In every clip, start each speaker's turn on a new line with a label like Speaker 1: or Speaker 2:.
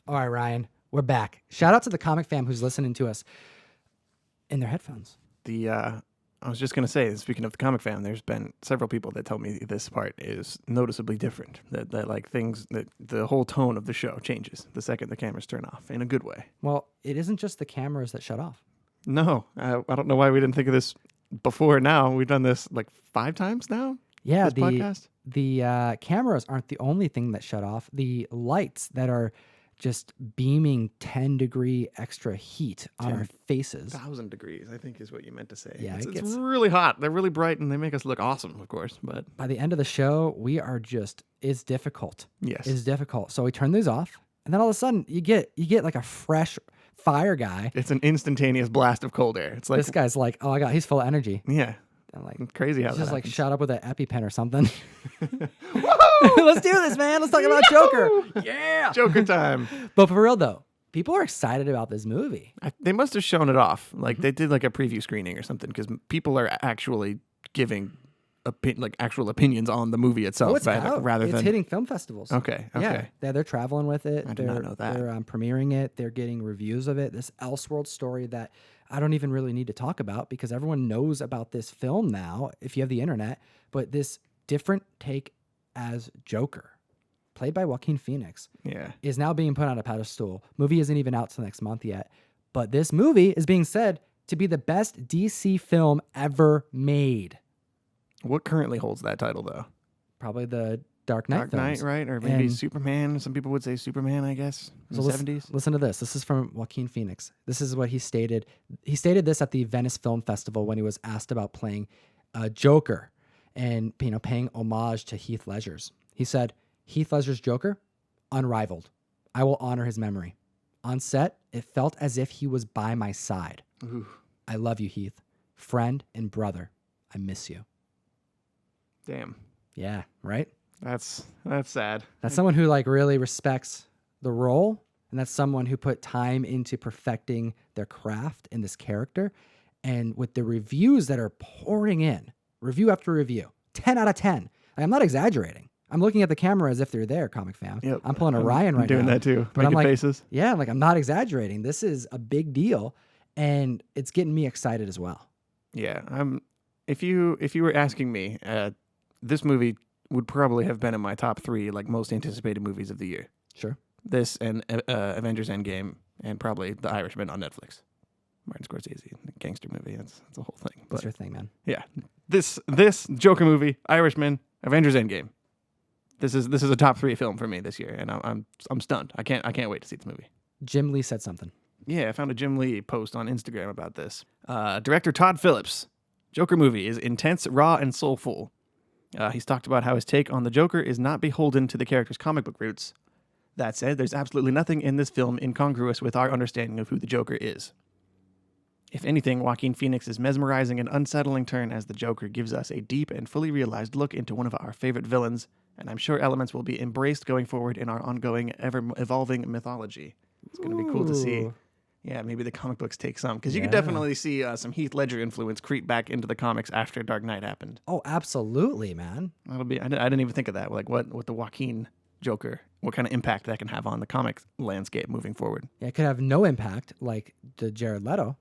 Speaker 1: All right, Ryan, we're back. Shout out to the comic fam who's listening to us in their headphones.
Speaker 2: I was just going to say, speaking of the comic fam, there's been several people that tell me this part is noticeably different. That like things, that the whole tone of the show changes the second the cameras turn off in a good way.
Speaker 1: Well, it isn't just the cameras that shut off.
Speaker 2: No, I don't know why we didn't think of this before now. We've done this like 5 times now.
Speaker 1: Yeah,
Speaker 2: this podcast.
Speaker 1: The cameras aren't the only thing that shut off. The lights that are just beaming 10-degree extra heat on our faces.
Speaker 2: 1,000 degrees, I think is what you meant to say.
Speaker 1: Yeah,
Speaker 2: it's really hot. They're really bright and they make us look awesome, of course. But
Speaker 1: by the end of the show, we are it's difficult.
Speaker 2: Yes.
Speaker 1: It's difficult. So we turn these off, and then all of a sudden you get like a fresh fire guy.
Speaker 2: It's an instantaneous blast of cold air. It's like
Speaker 1: this guy's like, he's full of energy.
Speaker 2: Yeah.
Speaker 1: I'm like,
Speaker 2: crazy how
Speaker 1: he's
Speaker 2: that
Speaker 1: just
Speaker 2: happens.
Speaker 1: like shot up with an EpiPen or something. Let's do this, man. Let's talk about Joker. Yeah.
Speaker 2: Joker time.
Speaker 1: But for real though, people are excited about this movie.
Speaker 2: They must have shown it off. Like they did like a preview screening or something, because people are actually giving actual opinions on the movie itself.
Speaker 1: It's hitting film festivals.
Speaker 2: Okay.
Speaker 1: Yeah, they're traveling with it.
Speaker 2: I did not know that.
Speaker 1: They're premiering it. They're getting reviews of it. This Elseworld story that I don't even really need to talk about because everyone knows about this film now if you have the internet. But this different take as Joker, played by Joaquin Phoenix, is now being put on a pedestal. Movie isn't even out till next month yet. But this movie is being said to be the best DC film ever made.
Speaker 2: What currently holds that title, though?
Speaker 1: Probably the Dark Knight films.
Speaker 2: Dark Knight, right? Or maybe Superman. Some people would say Superman, I guess, in the 70s.
Speaker 1: Listen to this. This is from Joaquin Phoenix. This is what he stated. He stated this at the Venice Film Festival when he was asked about playing Joker and paying homage to Heath Ledger's. He said, Heath Ledger's Joker, unrivaled. I will honor his memory. On set, it felt as if he was by my side.
Speaker 2: Ooh.
Speaker 1: I love you, Heath. Friend and brother. I miss you.
Speaker 2: Damn.
Speaker 1: Yeah, right?
Speaker 2: That's sad.
Speaker 1: That's someone who really respects the role, and that's someone who put time into perfecting their craft in this character. And with the reviews that are pouring in, review after review, 10 out of 10. I'm not exaggerating. I'm looking at the camera as if they're there, comic fam.
Speaker 2: Yep.
Speaker 1: I'm pulling a Ryan right now.
Speaker 2: I'm doing that too.
Speaker 1: But
Speaker 2: Making
Speaker 1: I'm
Speaker 2: faces.
Speaker 1: Yeah, I'm not exaggerating. This is a big deal, and it's getting me excited as well.
Speaker 2: Yeah. If you were asking me, this movie would probably have been in my top 3 most anticipated movies of the year.
Speaker 1: Sure.
Speaker 2: This and Avengers Endgame and probably The Irishman on Netflix. Martin Scorsese, gangster movie. That's a whole thing.
Speaker 1: That's your thing, man.
Speaker 2: Yeah. This Joker movie, Irishman, Avengers Endgame. This is a top 3 film for me this year, and I'm stunned. I can't wait to see this movie.
Speaker 1: Jim Lee said something.
Speaker 2: Yeah, I found a Jim Lee post on Instagram about this. Director Todd Phillips. Joker movie is intense, raw, and soulful. He's talked about how his take on the Joker is not beholden to the character's comic book roots. That said, there's absolutely nothing in this film incongruous with our understanding of who the Joker is. If anything, Joaquin Phoenix's mesmerizing and unsettling turn as the Joker gives us a deep and fully realized look into one of our favorite villains, and I'm sure elements will be embraced going forward in our ongoing, ever-evolving mythology. It's going to be cool to see. Yeah, maybe the comic books take some, because you could definitely see some Heath Ledger influence creep back into the comics after Dark Knight happened.
Speaker 1: Oh, absolutely, man.
Speaker 2: That'll be. I didn't even think of that. What the Joaquin Joker, what kind of impact that can have on the comic landscape moving forward.
Speaker 1: Yeah, it could have no impact like the Jared Leto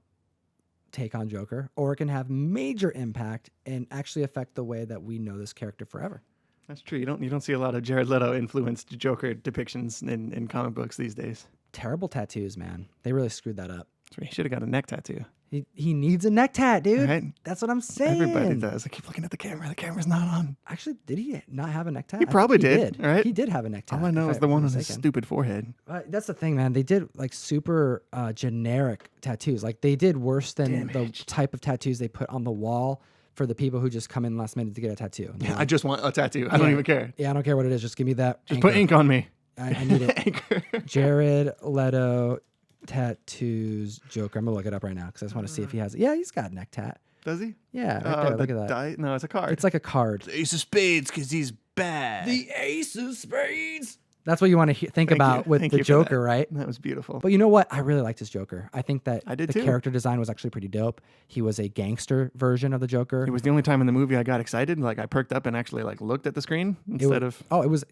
Speaker 1: take on Joker, or it can have major impact and actually affect the way that we know this character forever.
Speaker 2: That's true. You don't see a lot of Jared Leto influenced Joker depictions in comic books these days.
Speaker 1: Terrible tattoos, man. They really screwed that up.
Speaker 2: He should have got a neck tattoo.
Speaker 1: He needs a neck tat, dude.
Speaker 2: Right?
Speaker 1: That's what I'm saying.
Speaker 2: Everybody does. I keep looking at the camera. The camera's not on.
Speaker 1: Actually, did he not have a neck tat?
Speaker 2: He probably did. Right?
Speaker 1: He did have a neck tat.
Speaker 2: All I know is the one on his stupid forehead.
Speaker 1: That's the thing, man. They did super generic tattoos. They did worse than the type of tattoos they put on the wall for the people who just come in last minute to get a tattoo.
Speaker 2: Yeah, I just want a tattoo. I don't even care.
Speaker 1: Yeah, I don't care what it is. Just give me that.
Speaker 2: Just put ink on me.
Speaker 1: I need it. Jared Leto tattoos Joker. I'm gonna look it up right now because I just want to see if he has it. Yeah, he's got a neck tat.
Speaker 2: Does he?
Speaker 1: Yeah, right there. Look at that.
Speaker 2: No, it's a card.
Speaker 1: It's like a card.
Speaker 2: The Ace of Spades because he's bad.
Speaker 1: The Ace of Spades. That's what you want to think about with the Joker, right?
Speaker 2: That was beautiful.
Speaker 1: But you know what? I really liked his Joker. I think that
Speaker 2: the
Speaker 1: character design was actually pretty dope. He was a gangster version of the Joker.
Speaker 2: It was the only time in the movie I got excited. I perked up and actually looked at the screen instead of.
Speaker 1: Oh, it was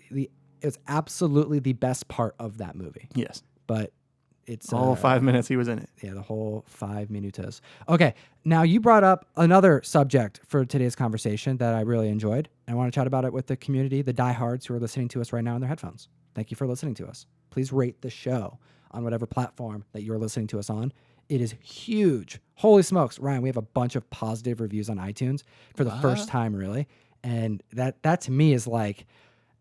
Speaker 1: absolutely the best part of that movie.
Speaker 2: Yes.
Speaker 1: but it's
Speaker 2: All 5 minutes he was in it.
Speaker 1: yeah, the whole 5 minutos. Okay, now you brought up another subject for today's conversation that I really enjoyed. I want to chat about it with the community, the diehards who are listening to us right now in their headphones. Thank you for listening to us. Please rate the show on whatever platform that you're listening to us on. It is huge. Holy smokes, Ryan, we have a bunch of positive reviews on iTunes for the first time, really. And that to me is like,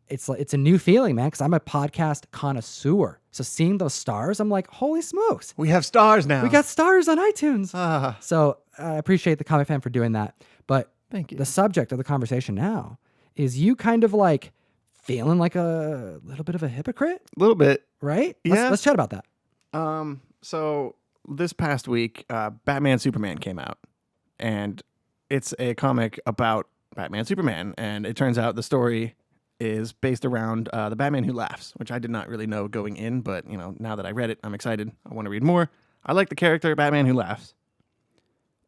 Speaker 1: it's a new feeling, man, because I'm a podcast connoisseur. So seeing those stars, I'm like, holy smokes.
Speaker 2: We have stars now.
Speaker 1: We got stars on iTunes.
Speaker 2: Ah.
Speaker 1: So I appreciate the Comic Fan for doing that. But
Speaker 2: Thank you.
Speaker 1: the subject of the conversation now is you kind of like feeling like a little bit of a hypocrite,
Speaker 2: A little bit.
Speaker 1: right?
Speaker 2: Yeah.
Speaker 1: Let's chat about that.
Speaker 2: So this past week, Batman Superman came out, and it's a comic about Batman Superman, and it turns out the story is based around the Batman Who Laughs, which I did not really know going in, but now that I read it, I'm excited. I want to read more. I like the character Batman Who Laughs.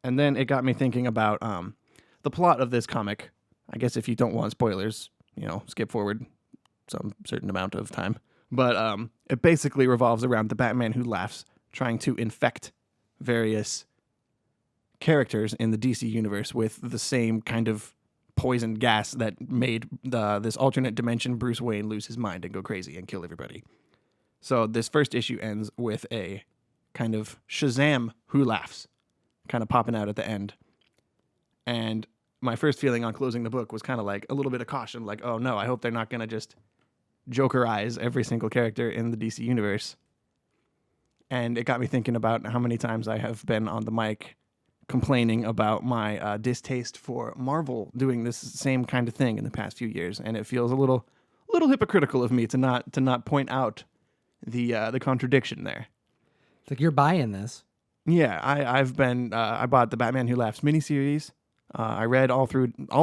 Speaker 2: And then it got me thinking about the plot of this comic. I guess if you don't want spoilers, skip forward some certain amount of time. But it basically revolves around the Batman Who Laughs trying to infect various characters in the DC universe with the same kind of poison gas that made this alternate dimension Bruce Wayne lose his mind and go crazy and kill everybody. So this first issue ends with a kind of Shazam Who Laughs kind of popping out at the end. And my first feeling on closing the book was kind of like a little bit of caution, like, oh no, I hope they're not going to just Jokerize every single character in the DC universe. And it got me thinking about how many times I have been on the mic complaining about my distaste for Marvel doing this same kind of thing in the past few years, and it feels a little hypocritical of me to not point out the contradiction there.
Speaker 1: It's like you're buying this.
Speaker 2: Yeah, I bought the Batman Who Laughs miniseries. I read all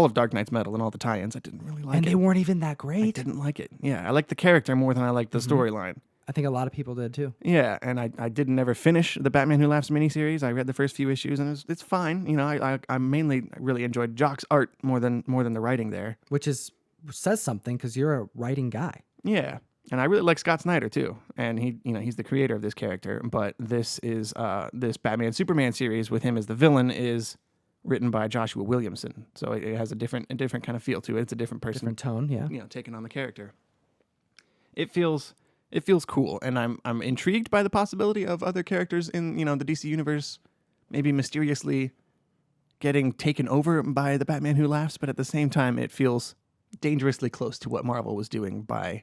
Speaker 2: of Dark Knight's Metal and all the tie-ins. I didn't really like it.
Speaker 1: And they weren't even that great.
Speaker 2: I didn't like it. Yeah, I like the character more than I like the storyline.
Speaker 1: I think a lot of people did too.
Speaker 2: Yeah, and I didn't ever finish the Batman Who Laughs miniseries. I read the first few issues, and it's fine. I mainly really enjoyed Jock's art more than the writing there.
Speaker 1: Which says something because you're a writing guy.
Speaker 2: Yeah, and I really like Scott Snyder too, and he's the creator of this character. But this is this Batman Superman series with him as the villain is written by Joshua Williamson, so it has a different kind of feel to it. It's a different person,
Speaker 1: Different tone, yeah.
Speaker 2: Taking on the character. It feels cool, and I'm intrigued by the possibility of other characters in the DC universe maybe mysteriously getting taken over by the Batman Who Laughs, but at the same time it feels dangerously close to what Marvel was doing by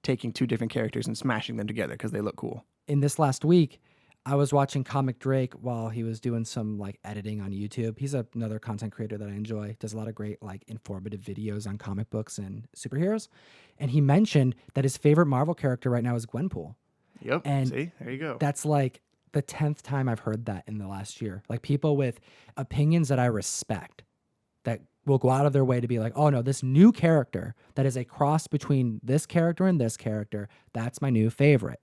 Speaker 2: taking two different characters and smashing them together because they look cool.
Speaker 1: In this last week, I was watching Comic Drake while he was doing some editing on YouTube. He's another content creator that I enjoy. Does a lot of great informative videos on comic books and superheroes. And he mentioned that his favorite Marvel character right now is Gwenpool.
Speaker 2: Yep.
Speaker 1: And
Speaker 2: see, there you go.
Speaker 1: That's the 10th time I've heard that in the last year. People with opinions that I respect that will go out of their way to be like, oh no, this new character that is a cross between this character and this character, that's my new favorite.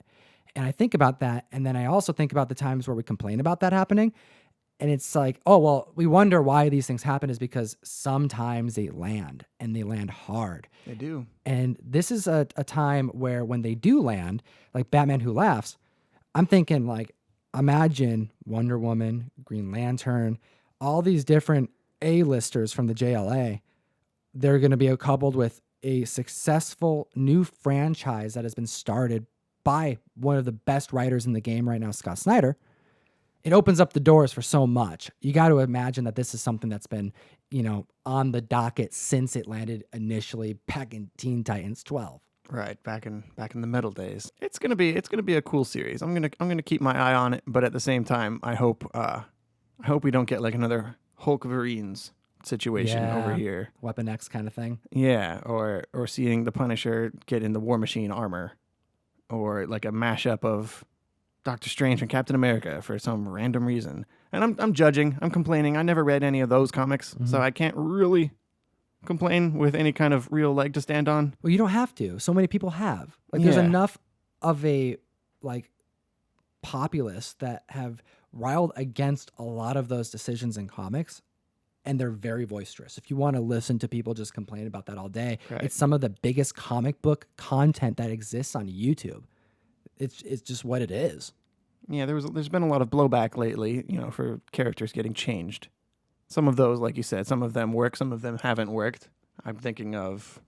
Speaker 1: And I think about that, and then I also think about the times where we complain about that happening, and it's like, oh, well, we wonder why these things happen is because sometimes they land, and they land hard.
Speaker 2: They do.
Speaker 1: And this is a time where when they do land, like Batman Who Laughs, I'm thinking imagine Wonder Woman, Green Lantern, all these different A-listers from the JLA. They're going to be coupled with a successful new franchise that has been started by one of the best writers in the game right now, Scott Snyder. It opens up the doors for so much. You got to imagine that this is something that's been, on the docket since it landed initially back in Teen Titans 12.
Speaker 2: Right, back in the metal days. It's gonna be a cool series. I'm gonna keep my eye on it, but at the same time, I hope we don't get another Hulkverines situation over here.
Speaker 1: Weapon X kind of thing.
Speaker 2: Yeah, or seeing the Punisher get in the War Machine armor. Or a mashup of Doctor Strange and Captain America for some random reason. And I'm judging, I'm complaining. I never read any of those comics, so I can't really complain with any kind of real leg to stand on.
Speaker 1: Well, you don't have to. So many people have. There's enough of a populace that have riled against a lot of those decisions in comics, and they're very boisterous. If you want to listen to people just complain about that all day,
Speaker 2: right.
Speaker 1: It's some of the biggest comic book content that exists on YouTube. it's just what it is.
Speaker 2: Yeah, there's been a lot of blowback lately, for characters getting changed. Some of those, like you said, some of them work, some of them haven't worked. I'm thinking of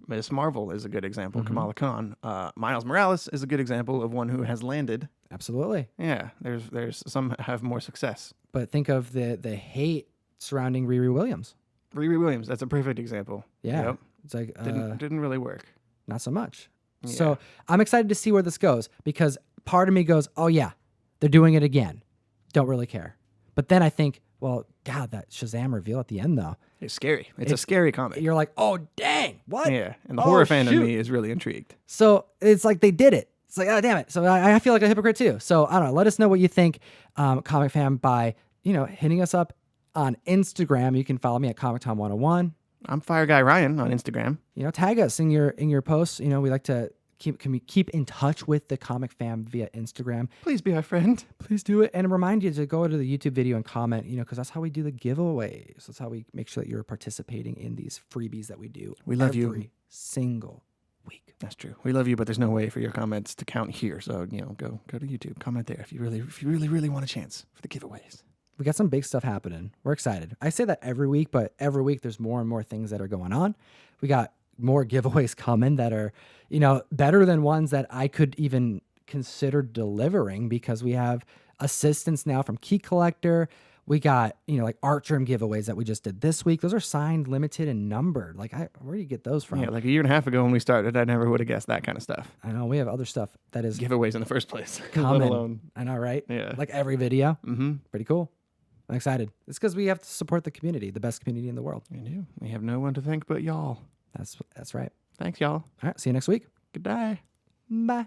Speaker 2: Miss Marvel is a good example, Kamala Khan. Miles Morales is a good example of one who has landed.
Speaker 1: Absolutely.
Speaker 2: Yeah, there's some have more success.
Speaker 1: But think of the hate surrounding Riri Williams.
Speaker 2: Riri Williams, that's a perfect example.
Speaker 1: Yeah.
Speaker 2: Yep.
Speaker 1: It's like
Speaker 2: Didn't really work.
Speaker 1: not so much.
Speaker 2: Yeah.
Speaker 1: So I'm excited to see where this goes because part of me goes, oh yeah, they're doing it again. Don't really care. But then I think, well, God, that Shazam reveal at the end though.
Speaker 2: It's scary. It's a scary comic.
Speaker 1: You're like, oh dang, what?
Speaker 2: Yeah, and the
Speaker 1: Oh,
Speaker 2: horror fan in
Speaker 1: shoot.
Speaker 2: me is really intrigued.
Speaker 1: So it's like they did it. It's like, oh damn it. So I feel like a hypocrite too. So I don't know. Let us know what you think, Comic Fam, by hitting us up on Instagram. You can follow me at Comic Tom 101.
Speaker 2: I'm Fire Guy Ryan on Instagram.
Speaker 1: Tag us in your posts. We like to keep in touch with the Comic Fam via Instagram.
Speaker 2: Please be our friend.
Speaker 1: Please do it, and remind you to go to the YouTube video and comment. Because that's how we do the giveaways. That's how we make sure that you're participating in these freebies that we do.
Speaker 2: We love
Speaker 1: every
Speaker 2: you.
Speaker 1: single week.
Speaker 2: That's true. We love you, but there's no way for your comments to count here. So go to YouTube, comment there if you really want a chance for the giveaways.
Speaker 1: We got some big stuff happening. We're excited. I say that every week, but every week there's more and more things that are going on. We got more giveaways coming that are, better than ones that I could even consider delivering because we have assistance now from Key Collector. We got, like Art Germ giveaways that we just did this week. Those are signed, limited, and numbered. Like, where do you get those from?
Speaker 2: Yeah, like a year and a half ago when we started, I never would have guessed that kind of stuff.
Speaker 1: I know we have other stuff that is
Speaker 2: Giveaways in the first place.
Speaker 1: common.
Speaker 2: Let alone.
Speaker 1: I know, right?
Speaker 2: Yeah.
Speaker 1: Like every video.
Speaker 2: Mm-hmm.
Speaker 1: Pretty cool. I'm excited. It's because we have to support the community, the best community in the world.
Speaker 2: We do. We have no one to thank but y'all.
Speaker 1: That's right.
Speaker 2: Thanks, y'all.
Speaker 1: All right. See you next week.
Speaker 2: Good day.
Speaker 1: Bye.